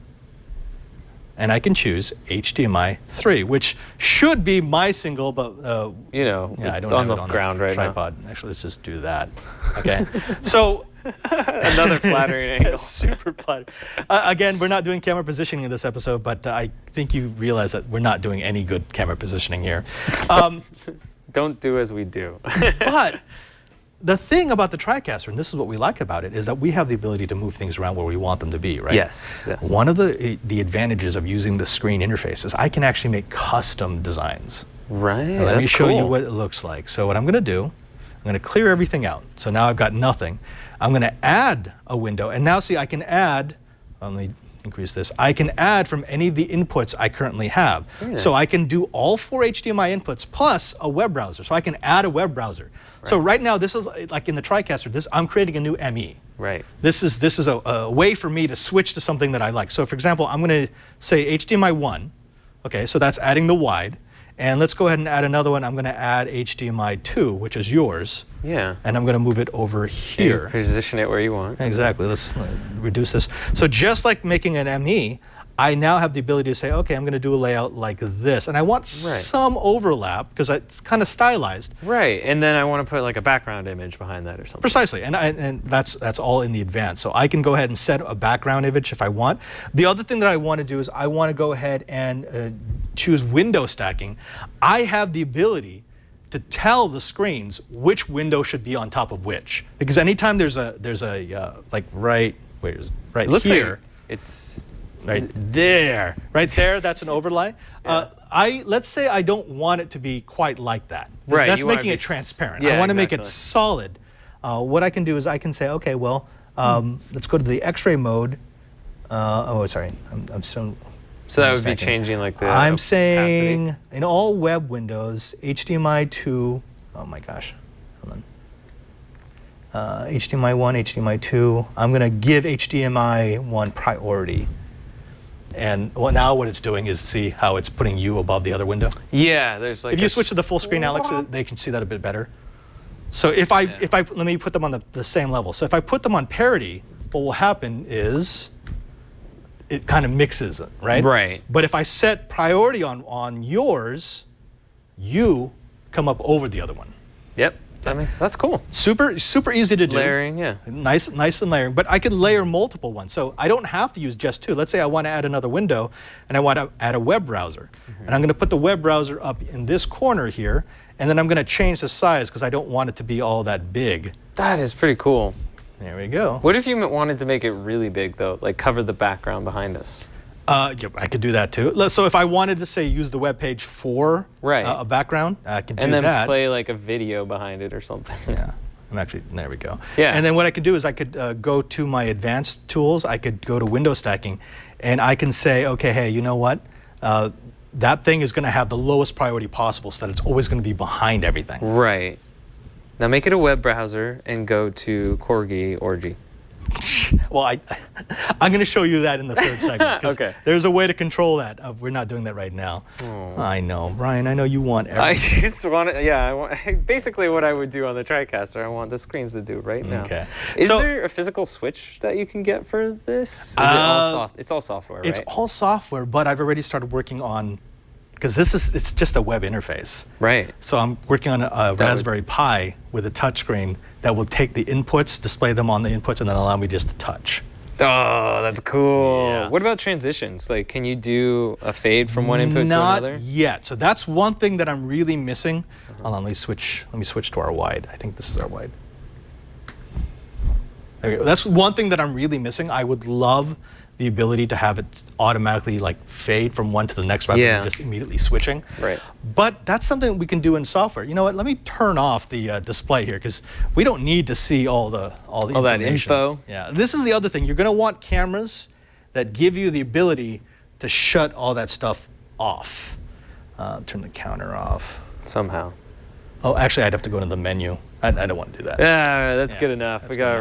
And I can choose HDMI 3, which should be my single, but you know, yeah, it's I don't on have the it on ground right tripod. Actually, let's just do that. Okay. So another flattering angle. super flattering. Again, we're not doing camera positioning in this episode, but I think you realize that we're not doing any good camera positioning here. Don't do as we do. But the thing about the TriCaster, and this is what we like about it, is that we have the ability to move things around where we want them to be, right? Yes, yes. One of the advantages of using the screen interface is I can actually make custom designs. Right. Now, let me show you what it looks like. So what I'm going to do, I'm going to clear everything out. So now I've got nothing. I'm going to add a window, and now see I can add, let me increase this, I can add from any of the inputs I currently have. Nice. So I can do all 4 HDMI inputs plus a web browser. So I can add a web browser. Right. So right now, this is like in the TriCaster, I'm creating a new ME. Right. This is a way for me to switch to something that I like. So for example, I'm going to say HDMI 1. Okay, so that's adding the wide. And let's go ahead and add another one. I'm going to add HDMI 2, which is yours. Yeah. And I'm going to move it over here. You position it where you want. Exactly. Let's reduce this. So just like making an ME, I now have the ability to say, okay, I'm going to do a layout like this. And I want some overlap because it's kind of stylized. Right. And then I want to put like a background image behind that or something. Precisely. And that's all in the advanced. So I can go ahead and set a background image if I want. The other thing that I want to do is I want to go ahead and choose window stacking. I have the ability to tell the screens which window should be on top of which. Because anytime there's a like right where is it? Right It looks here. like it's Right there. Right there, that's an overlay. Let's say I don't want it to be quite like that. Right, That's you wanna making be it transparent. yeah, I want to make it exactly. solid. What I can do is I can say, okay, well, let's go to the X-ray mode. Sorry, I'm still. so that would be mistaken. changing like the I'm opacity. saying in all web windows, HDMI 2. Oh my gosh, hold on. HDMI 1, HDMI 2. I'm going to give HDMI 1 priority. And now what it's doing is see how it's putting you above the other window. Yeah, there's like If you switch to the full screen, Alex, they can see that a bit better. So if I let me put them on the same level. So if I put them on parity, what will happen is it kind of mixes it, right? Right. But if I set priority on yours, you come up over the other one. Yep, that's cool. Super easy to do. Layering, yeah. Nice and layering. But I can layer multiple ones. So I don't have to use just two. Let's say I want to add another window and I want to add a web browser. And I'm going to put the web browser up in this corner here. And then I'm going to change the size because I don't want it to be all that big. That is pretty cool. There we go. What if you wanted to make it really big though, like cover the background behind us? Yeah, I could do that too. So if I wanted to say use the web page for Right. a background, I can do And then that. play like a video behind it or something. Yeah, there we go. Yeah. And then what I could do is I could go to my advanced tools. I could go to window stacking, and I can say, okay, hey, you know what? That thing is going to have the lowest priority possible, so that it's always going to be behind everything. Right. Now make it a web browser and go to Corgi Orgy. Well, I'm going to show you that in the third segment. 'Cause Okay. There's a way to control that. We're not doing that right now. I know, Brian. I know you want I everything. just want to, yeah, I want, basically what I would do on the TriCaster, I want the screens to do right now. Okay. Is So- there a physical switch that you can get for this? Is it all soft? It's all software, right? It's all software, but I've already started working on, because it's just a web interface. Right. So I'm working on a Raspberry Pi with a touchscreen that will take the inputs, display them on the inputs, and then allow me just to touch. Oh, that's cool. Yeah. What about transitions? Like, can you do a fade from one input to Not another? yet. So that's one thing that I'm really missing. Hold on, let me switch to our wide. I think this is our wide. There we go. That's one thing that I'm really missing. I would love the ability to have it automatically like fade from one to the next rather Yeah. than just immediately switching. Right. But that's something we can do in software. You know what? Let me turn off the display here because we don't need to see all the All that information. info. Yeah. This is the other thing. You're going to want cameras that give you the ability to shut all that stuff off. Turn the counter off. Somehow. Oh, actually, I'd have to go to the menu. I don't want to do that. Yeah, that's Yeah, good enough. that's We got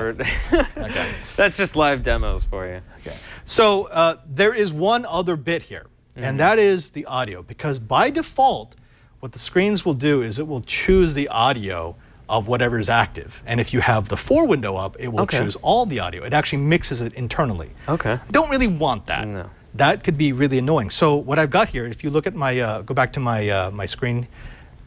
Okay. That's just live demos for you. Okay. So there is one other bit here, and that is the audio. Because by default, what the screens will do is it will choose the audio of whatever is active. And if you have the 4 window up, it will Okay. choose all the audio. It actually mixes it internally. Okay. I don't really want that. No. That could be really annoying. So what I've got here, if you look at my, go back to my, my screen,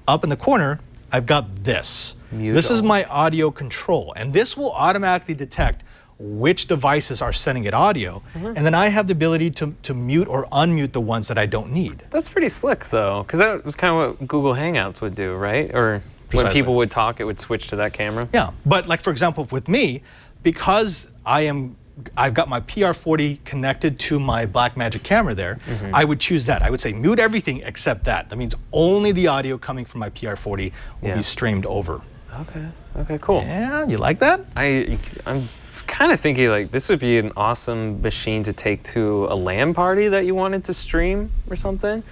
up in the corner, I've got this. Mute This is all. my audio control, and this will automatically detect which devices are sending it audio, and then I have the ability to mute or unmute the ones that I don't need. That's pretty slick, though, because that was kind of what Google Hangouts would do, right? Or when Precisely. people would talk, it would switch to that camera. Yeah, but like for example, with me, because I've got my PR40 connected to my Blackmagic camera there, I would choose that. I would say mute everything except that. That means only the audio coming from my PR40 will Yeah. be streamed over. Okay. Okay. Cool. Yeah, you like that? I'm kind of thinking like this would be an awesome machine to take to a LAN party that you wanted to stream or something.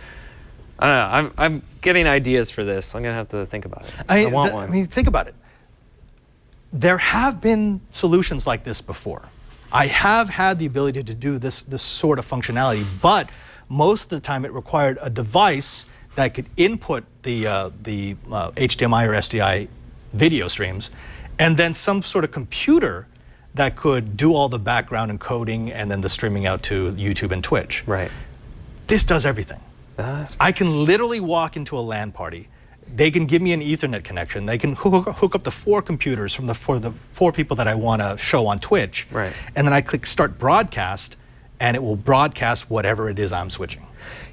I don't know. I'm getting ideas for this. I'm gonna have to think about it. I want one. I mean, think about it. There have been solutions like this before. I have had the ability to do this sort of functionality, but most of the time it required a device that could input the HDMI or SDI video streams, and then some sort of computer that could do all the background encoding and then the streaming out to YouTube and Twitch. Right. This does everything. That's I can literally walk into a LAN party. They can give me an Ethernet connection. They can hook up the 4 computers for the 4 people that I want to show on Twitch. Right. And then I click start broadcast, and it will broadcast whatever it is I'm switching.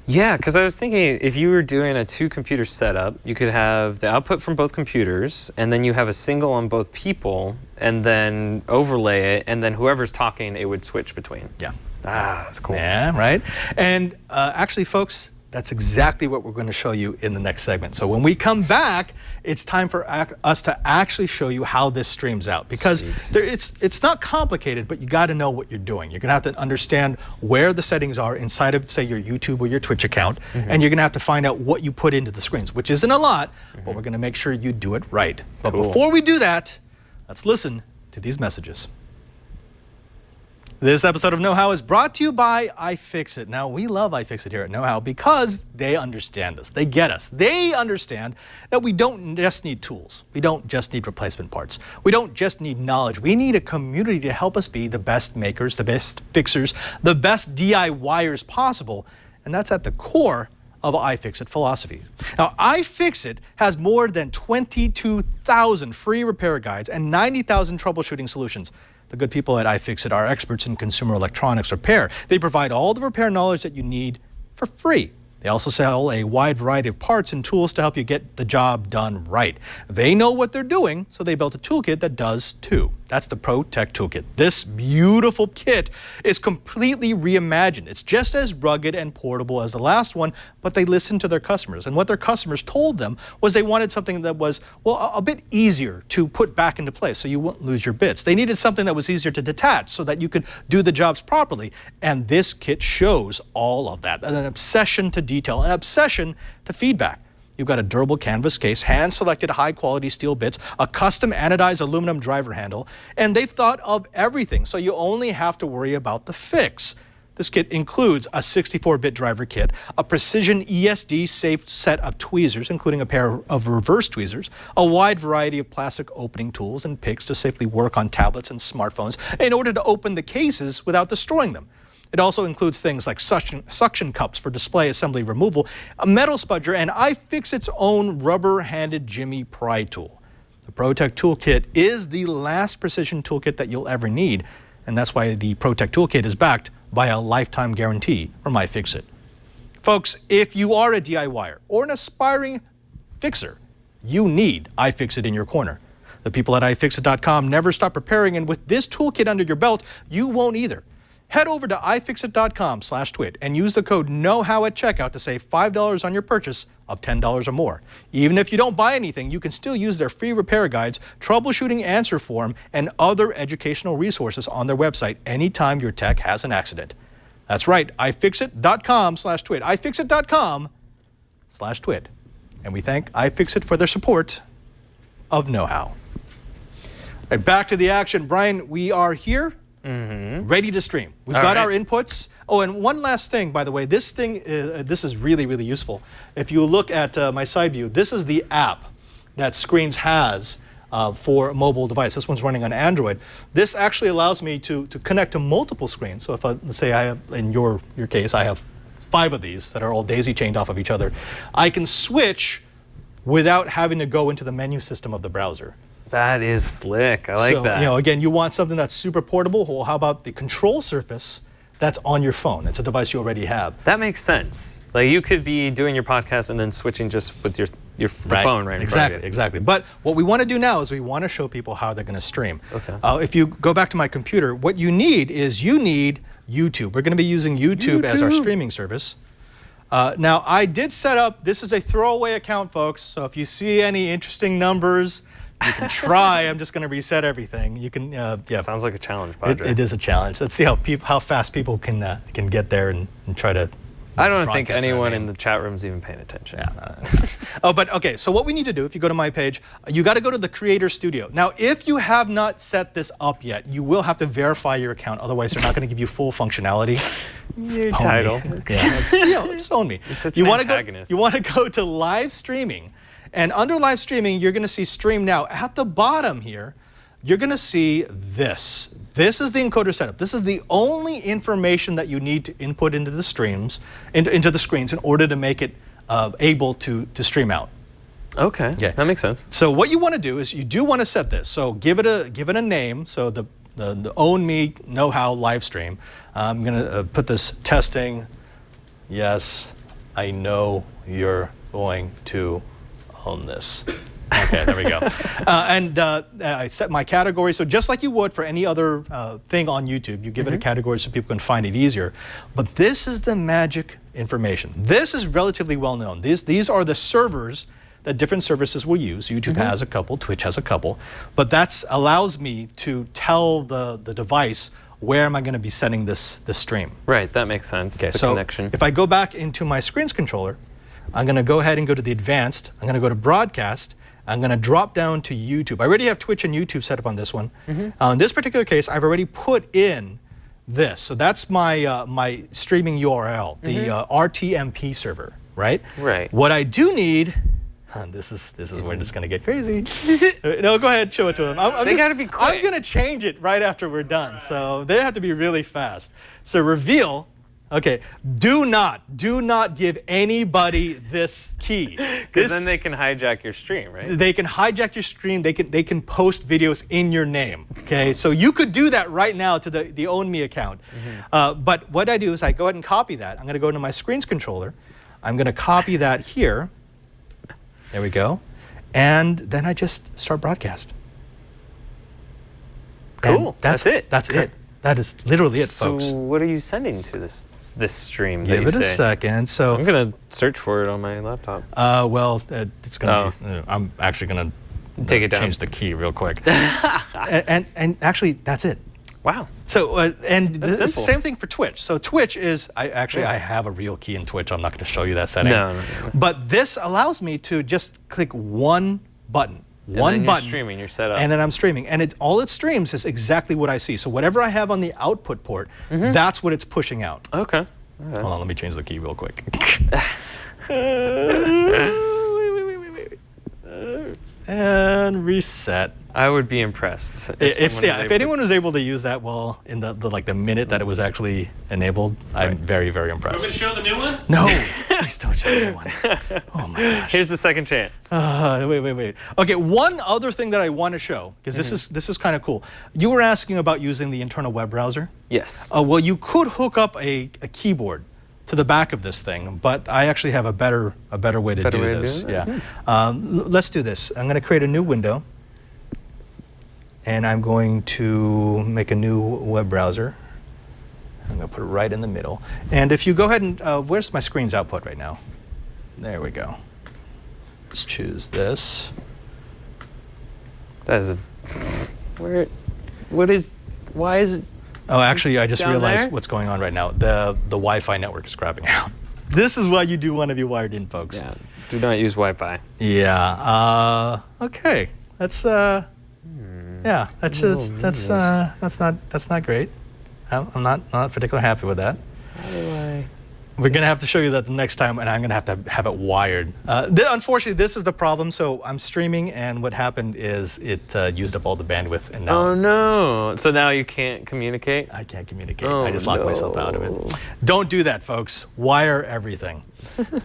Yeah, because I was thinking if you were doing a 2-computer setup, you could have the output from both computers, and then you have a single on both people, and then overlay it, and then whoever's talking, it would switch between. Yeah. Ah, that's cool. Yeah, right? And actually, folks, that's exactly what we're going to show you in the next segment. So when we come back, it's time for us to actually show you how this streams out. Because it's not complicated, but you got to know what you're doing. You're going to have to understand where the settings are inside of, say, your YouTube or your Twitch account. And you're going to have to find out what you put into the screens, which isn't a lot, but we're going to make sure you do it right. But before we do that, let's listen to these messages. This episode of Know How is brought to you by iFixit. Now, we love iFixit here at Know How because they understand us. They get us. They understand that we don't just need tools. We don't just need replacement parts. We don't just need knowledge. We need a community to help us be the best makers, the best fixers, the best DIYers possible. And that's at the core of iFixit philosophy. Now, iFixit has more than 22,000 free repair guides and 90,000 troubleshooting solutions. The good people at iFixit are experts in consumer electronics repair. They provide all the repair knowledge that you need for free. They also sell a wide variety of parts and tools to help you get the job done right. They know what they're doing, so they built a toolkit that does too. That's the Pro Tech Toolkit. This beautiful kit is completely reimagined. It's just as rugged and portable as the last one, but they listened to their customers. And what their customers told them was they wanted something that was, well, a bit easier to put back into place so you wouldn't lose your bits. They needed something that was easier to detach so that you could do the jobs properly. And this kit shows all of that. An obsession to detail, an obsession to feedback. You've got a durable canvas case, hand-selected high-quality steel bits, a custom anodized aluminum driver handle, and they've thought of everything, so you only have to worry about the fix. This kit includes a 64-bit driver kit, a precision ESD-safe set of tweezers, including a pair of reverse tweezers, a wide variety of plastic opening tools and picks to safely work on tablets and smartphones in order to open the cases without destroying them. It also includes things like suction cups for display assembly removal, a metal spudger, and iFixit's own rubber-handed Jimmy pry tool. The ProTech Toolkit is the last precision toolkit that you'll ever need, and that's why the ProTech Toolkit is backed by a lifetime guarantee from iFixit. Folks, if you are a DIYer or an aspiring fixer, you need iFixit in your corner. The people at iFixit.com never stop repairing, and with this toolkit under your belt, you won't either. Head over to iFixit.com/twit and use the code KNOWHOW at checkout to save $5 on your purchase of $10 or more. Even if you don't buy anything, you can still use their free repair guides, troubleshooting answer form, and other educational resources on their website anytime your tech has an accident. That's right, iFixit.com/twit, iFixit.com/twit. And we thank iFixit for their support of Know How. And back to the action. Brian, we are here. Ready to stream. We've got our inputs. Oh, and one last thing, by the way, this is really, really useful. If you look at my side view, this is the app that Screens has for a mobile device. This one's running on Android. This actually allows me to connect to multiple screens. So if let's say I have, in your case, I have 5 of these that are all daisy chained off of each other, I can switch without having to go into the menu system of the browser. That is slick. I like that. You know, again, you want something that's super portable. Well, how about the control surface that's on your phone? It's a device you already have. That makes sense. Like you could be doing your podcast and then switching just with your phone right in front of you. Exactly. But what we want to do now is we want to show people how they're going to stream. Okay. If you go back to my computer, what you need is YouTube. We're going to be using YouTube as our streaming service. Now, I did set up, this is a throwaway account, folks. So if you see any interesting numbers, you can try. I'm just going to reset everything. You can, yeah. Sounds like a challenge project. It is a challenge. Let's see how fast people can get there and try to. I don't think anyone in the chat room is even paying attention. Yeah. Oh, but okay. So what we need to do, if you go to my page, you got to go to the Creator Studio. Now, if you have not set this up yet, you will have to verify your account. Otherwise, they're not going to give you full functionality. Your title. Yeah, just own me. You're such an antagonist. You want to go to live streaming. And under live streaming, you're going to see Stream Now. At the bottom here, you're going to see this. This is the encoder setup. This is the only information that you need to input into the streams, into the screens, in order to make it able to stream out. Okay, that makes sense. So what you want to do is you do want to set this. So give it a name. So the Own Me Know-How live stream. I'm going to put this testing. Yes, I know you're going to own this. Okay, there we go. I set my category. So just like you would for any other thing on YouTube, you give it a category so people can find it easier. But this is the magic information. This is relatively well known. These are the servers that different services will use. YouTube has a couple, Twitch has a couple. But that allows me to tell the device where am I going to be sending this stream. Right, that makes sense. Okay, the so connection. if I go back into my screens controller, I'm going to go ahead and go to the advanced. I'm going to go to broadcast. I'm going to drop down to YouTube. I already have Twitch and YouTube set up on this one. In this particular case, I've already put in this. So that's my my streaming URL, the RTMP server, right? Right. What I do need, this is where it's going to get crazy. No, go ahead, show it to them. They got to be quick. I'm going to change it right after we're done. So they have to be really fast. So reveal. Okay, do not give anybody this key. Because then they can hijack your stream, right? They can hijack your stream. They can post videos in your name. Okay, so you could do that right now to the Own Me account. But what I do is I go ahead and copy that. I'm going to go into my screens controller. I'm going to copy that here. There we go. And then I just start broadcast. Cool. And that's it. That's it. That is literally it, folks. So what are you sending to this stream? Give it a second. So I'm gonna search for it on my laptop. Well, it's gonna be. I'm actually gonna take it down. Change the key real quick. and actually, that's it. Wow. So and That's the simple. same thing for Twitch. So Twitch is I have a real key in Twitch. I'm not going to show you that setting. No. But this allows me to just click one button. And then you're streaming, you're set up. And then I'm streaming. And all it streams is exactly what I see. So whatever I have on the output port, that's what it's pushing out. Okay. Hold on, let me change the key real quick. And reset. I would be impressed. If anyone was able to use that well in the minute that it was actually enabled, I'm very, very Want impressed. me to show the new one? No, please don't show anyone. Oh my gosh. Here's the second chance. Wait. Okay, one other thing that I want to show, because this is kind of cool. You were asking about using the internal web browser. Yes. Well, you could hook up a keyboard to the back of this thing, but I actually have a better way to do this. Let's do this. I'm going to create a new window, and I'm going to make a new web browser. I'm going to put it right in the middle. And if you go ahead and, where's my screen's output right now? There we go. Let's choose this. That is a. Why is it? Oh, actually, I just Down realized there? what's going on right now. The Wi-Fi network is crapping out. This is why you do want to be wired in, folks. Yeah. Do not use Wi-Fi. Yeah. Okay. That's yeah. That's not great. I'm not particularly happy with that. How do I? We're gonna have to show you that the next time, and I'm gonna have to have it wired. Unfortunately, this is the problem. So I'm streaming, and what happened is it used up all the bandwidth, and now Oh no! So now you can't communicate? I can't communicate. Oh, I just locked myself out of it. Don't do that, folks. Wire everything.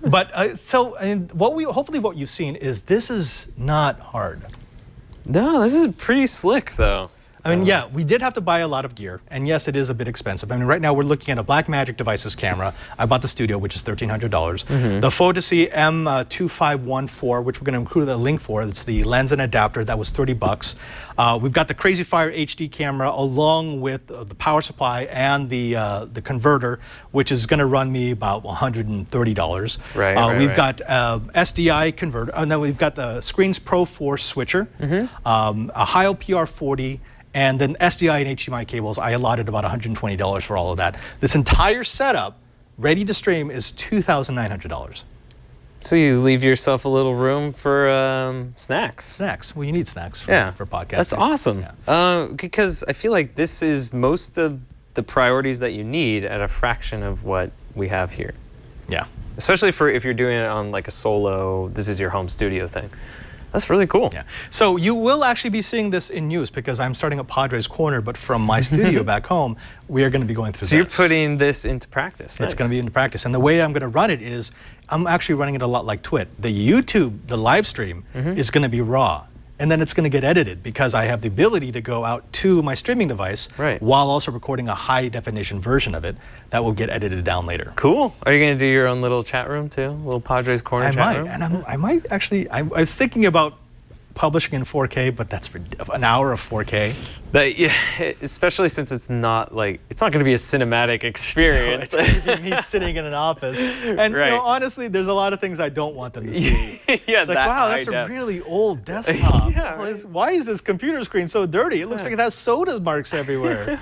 But hopefully what you've seen is this is not hard. No, this is pretty slick though. I mean, yeah, we did have to buy a lot of gear, and yes, it is a bit expensive. I mean, right now we're looking at a Blackmagic Devices camera. I bought the Studio, which is $1,300. The Photocy M2514, which we're going to include a link for. It's the lens and adapter. That was $30. We've got the Crazy Fire HD camera, along with the power supply and the converter, which is going to run me about $130. We've got SDI converter, and then we've got the Screens Pro 4 switcher, a Heil PR40. And then SDI and HDMI cables, I allotted about $120 for all of that. This entire setup, ready to stream, is $2,900. So you leave yourself a little room for snacks. Snacks. Well, you need snacks for podcasting. That's awesome. Because I feel like this is most of the priorities that you need at a fraction of what we have here. Yeah. Especially for if you're doing it on like a solo, this is your home studio thing. That's really cool. Yeah. So you will actually be seeing this in use because I'm starting at Padres Corner, but from my studio back home, we are going to be going through So you're putting this into practice. It's going to be into practice. And the way I'm going to run it is I'm actually running it a lot like Twit. The YouTube, the live stream, is going to be raw. and then it's going to get edited because I have the ability to go out to my streaming device while also recording a high definition version of it that will get edited down later. Cool. Are you going to do your own little chat room too? Little Padres Corner chat room? And I might actually, I was thinking about publishing in 4K, but that's for an hour of 4K. Yeah, especially since it's not going to be a cinematic experience. No, it's going to be me sitting in an office. And honestly, there's a lot of things I don't want them to see. Yeah, it's like, wow, that's a really old desktop. Why is this computer screen so dirty? It looks like it has soda marks everywhere.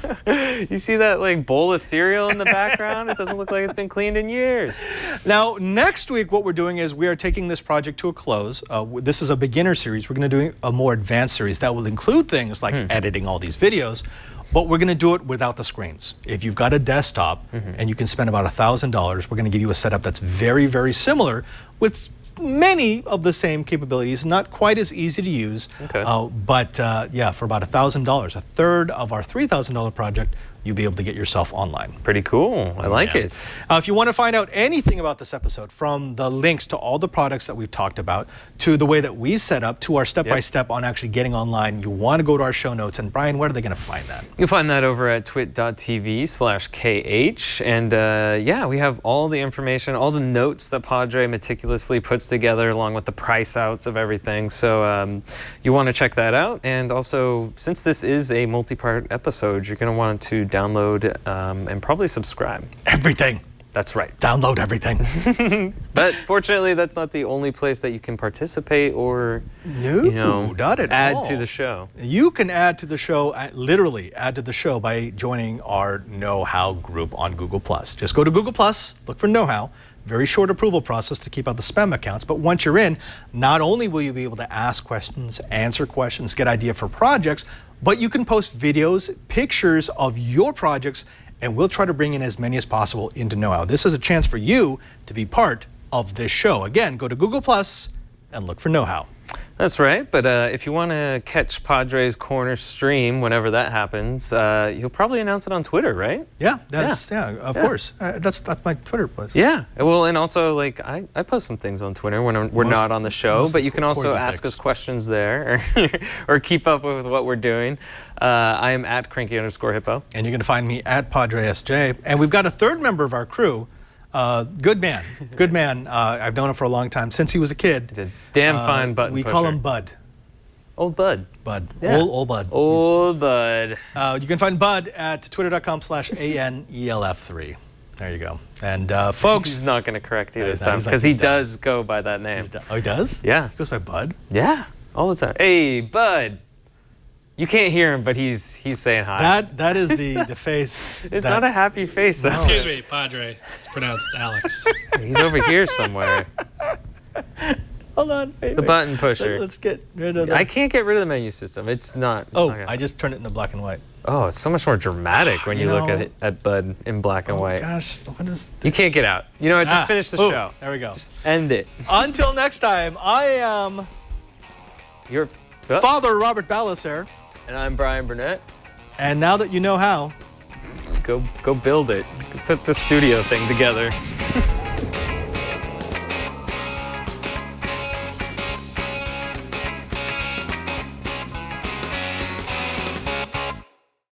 You see that bowl of cereal in the background? It doesn't look like it's been cleaned in years. Now, next week, what we're doing is we are taking this project to a close. This is a beginner series. We're going to do a more advanced series that will include things like editing all these videos, but we're going to do it without the screens. If you've got a desktop and you can spend about $1,000, we're going to give you a setup that's very, very similar with many of the same capabilities, not quite as easy to use, but yeah, for about $1,000, a third of our $3,000 project, you'll be able to get yourself online. Pretty cool. I like it. If you want to find out anything about this episode, from the links to all the products that we've talked about, to the way that we set up, to our step-by-step on actually getting online, you want to go to our show notes. And Brian, where are they going to find that? You'll find that over at twit.tv/KH. And yeah, we have all the information, all the notes that Padre meticulously puts together along with the price outs of everything. So you want to check that out. And also, since this is a multi-part episode, you're going to want to download and probably subscribe. Everything. That's right. Download everything. But fortunately, that's not the only place that you can participate or not at add all. to the show. You can add to the show, literally add to the show by joining our Know How group on Google+. Just go to Google+, look for Know How. Very short approval process to keep out the spam accounts. But once you're in, not only will you be able to ask questions, answer questions, get idea for projects, but you can post videos, pictures of your projects, and we'll try to bring in as many as possible into Know How. This is a chance for you to be part of this show. Again, go to Google+ and look for Know How. That's right, but if you want to catch Padres Corner stream whenever that happens, you'll probably announce it on Twitter, right? Yeah, of course. That's my Twitter post. Yeah, well, and also I post some things on Twitter when we're not on the show, but you can also ask us questions there or keep up with what we're doing. I am at @cranky_hippo. And you're going to find me at PadreSJ. And we've got a third member of our crew. Good man. I've known him for a long time, since he was a kid. He's a damn fine button pusher. We call him Bud. Old Bud. Yeah. Old Bud. Old Bud. You can find Bud at twitter.com/ANELF3. There you go. And folks. He's not going to correct you this time, because he does go by that name. Oh, he does? Yeah. He goes by Bud? Yeah, all the time. Hey, Bud. You can't hear him, but he's saying hi. That is the face. It's not a happy face. No. Excuse me, Padre. It's pronounced Alex. He's over here somewhere. Hold on. Wait. Button pusher. Let's get rid of that. I can't get rid of the menu system. It's not. I just turned it into black and white. Oh, it's so much more dramatic when you look at Bud in black and white. Gosh, what is this? You can't get out. You know what? Just finish the show. There we go. Just end it. Until next time, I am your Father Robert Ballasare. And I'm Brian Burnett. And now that you know how, go build it. Put the studio thing together.